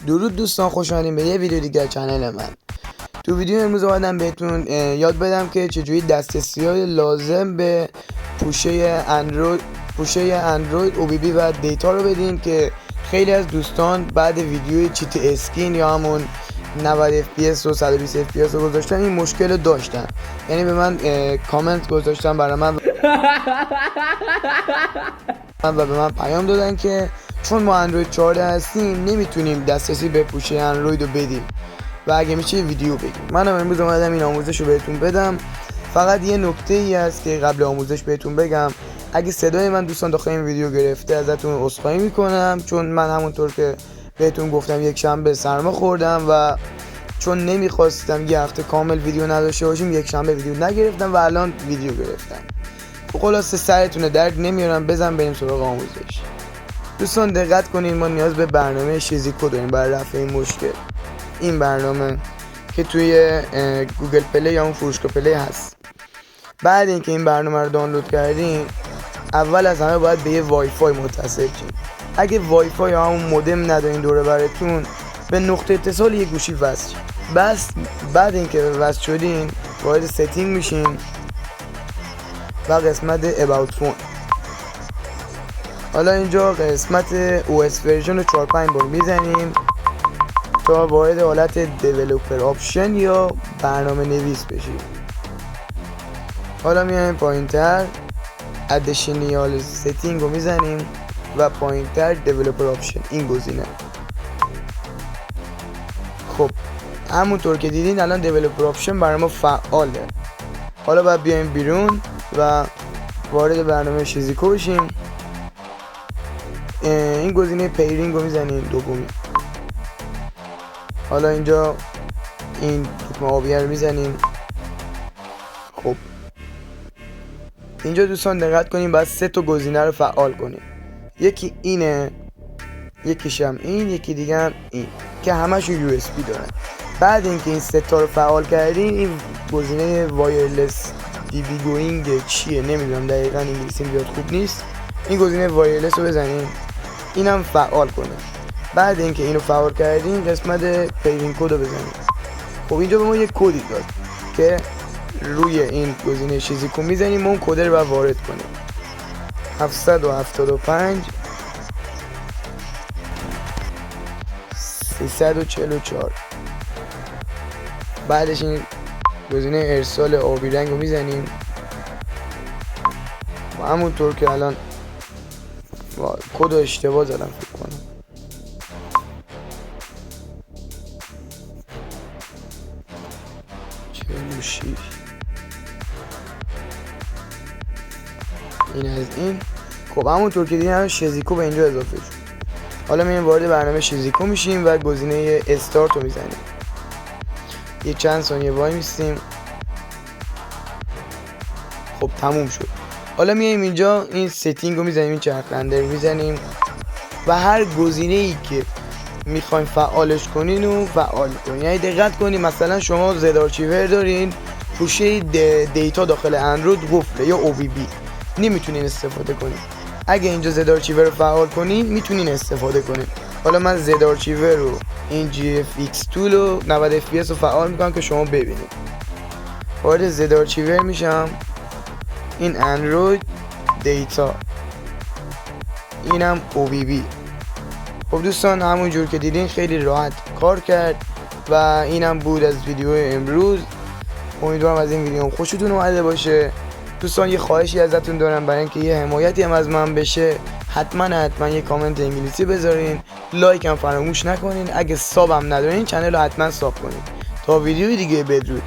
درود دوستان، خوش اومدین به یه ویدیو دیگه از کانال من. تو ویدیو امروز اومدم بهتون یاد بدم که چجوری دسترسی‌های لازم به پوشه اندروید OBB و دیتا رو بدین که خیلی از دوستان بعد ویدیوی چیت اسکین یا همون 90 fps و 120 fps رو گذاشتن این مشکل رو داشتن، یعنی به من کامنت گذاشتن برای من و به من پیام دادن که چون ما اندروید 14 هستیم نمیتونیم دسترسی به پوشه اندروید رو بدیم و اگه میشه ویدیو بگیم. منم امروز اومدم این آموزش رو بهتون بدم. فقط یه نکته ای هست که قبل آموزش بهتون بگم، اگه صدای من دوستان داخل این ویدیو گرفته ازتون عذرخواهی میکنم، چون من همونطور که بهتون گفتم یک شنبه سرما خوردم و چون نمیخواستم یه هفته کامل ویدیو نداشته باشیم یک شنبه ویدیو نگرفتم و الان ویدیو گرفتم. خلاصه سرتونه درد نمیارم، بزن بریم سراغ آموزش. دوستان دقت کنین، ما نیاز به برنامه شیزیکو داریم برای رفع این مشکل. این برنامه که توی گوگل پلی یا اون فروشگاه پلی هست. بعد اینکه این برنامه رو دانلود کردین، اول از همه باید به یه وای فای متصل شین. اگه وای فای یا همون مودم ندارین دوره براتون، به نقطه اتصال یه گوشی وصل شین. بس بعد اینکه وصل شدین وارد ستینگ میشین و قسمت about phone. حالا اینجا قسمت OS ورژن رو 4-5 بار میزنیم تا وارد حالت دیولپر آپشن یا برنامه نویس بشیم. حالا میایم پایینتر ادیشنال ستینگ رو میزنیم و پایینتر دیولپر آپشن این گزینه. خب همونطور که دیدین الان دیولپر آپشن برای ما فعاله. حالا باید بیایم بیرون و وارد برنامه شیزیکو بشیم. این گزینه پیرینگ رو میزنیم دومی. حالا اینجا این دکمه آبی رو میزنیم. خب اینجا دوستان دقت کنیم باید 3 تا گزینه رو فعال کنیم. یکی اینه، یکیش هم این، یکی دیگه هم این که همشون USB دارن. بعد اینکه این 3 تا رو فعال کردین، این گزینه وایرلس دیبی گوینگ چیه نمیدونم دقیقاً، انگلیسی بیاد خوب نیست. این گزینه وایرلس رو بزنین، اینم فعال کنه. بعد اینکه اینو فعال کردین قسمت پیرینگ کد رو بزنید. خب اینجا به ما یک کدی داد که روی این گزینه شیزیکو میزنیم و اون کد رو وارد کنیم. 775 344. بعدش این گزینه ارسال آبی رنگ رو میزنیم و همونطور که الان کد رو اشتباه زدم فکر کنم. این از این. خب همونطور که دیدین شیزیکو به اینجا اضافه شد. حالا میایم وارد برنامه شیزیکو میشیم و گزینه استارت رو میزنیم. یه چند ثانیه وای میستیم. خب تموم شد. حالا میایم اینجا این ستینگ رو میزنیم، این چرخنده رو میزنیم و هر گزینه ای که میخوایم فعالش کنین و فعال کنین. یعنی دقت کنین مثلا شما زد آرچیور دارین، پوشه دیتا داخل اندروید قفله یا OBB نمیتونین استفاده کنین. اگه اینجا زد آرچیور رو فعال کنین میتونین استفاده کنین. حالا من زد آرچیور رو این GFX تول و 90 fps رو فعال میکنم که شما ببینید. وارد زد آرچیور میشم، این اندروید دیتا، اینم OBB. خب دوستان همونجور که دیدین خیلی راحت کار کرد و اینم بود از ویدیو امروز. امیدوارم از این ویدیو خوشتون اومده باشه. دوستان یه خواهشی ازتون دارم، برای اینکه یه حمایتی هم از من بشه حتما یه کامنت انگلیسی بذارین، لایک هم فراموش نکنین. اگه سابم ندارین چنل رو حتما ساب کنین. تا ویدیوی دیگه بدرود.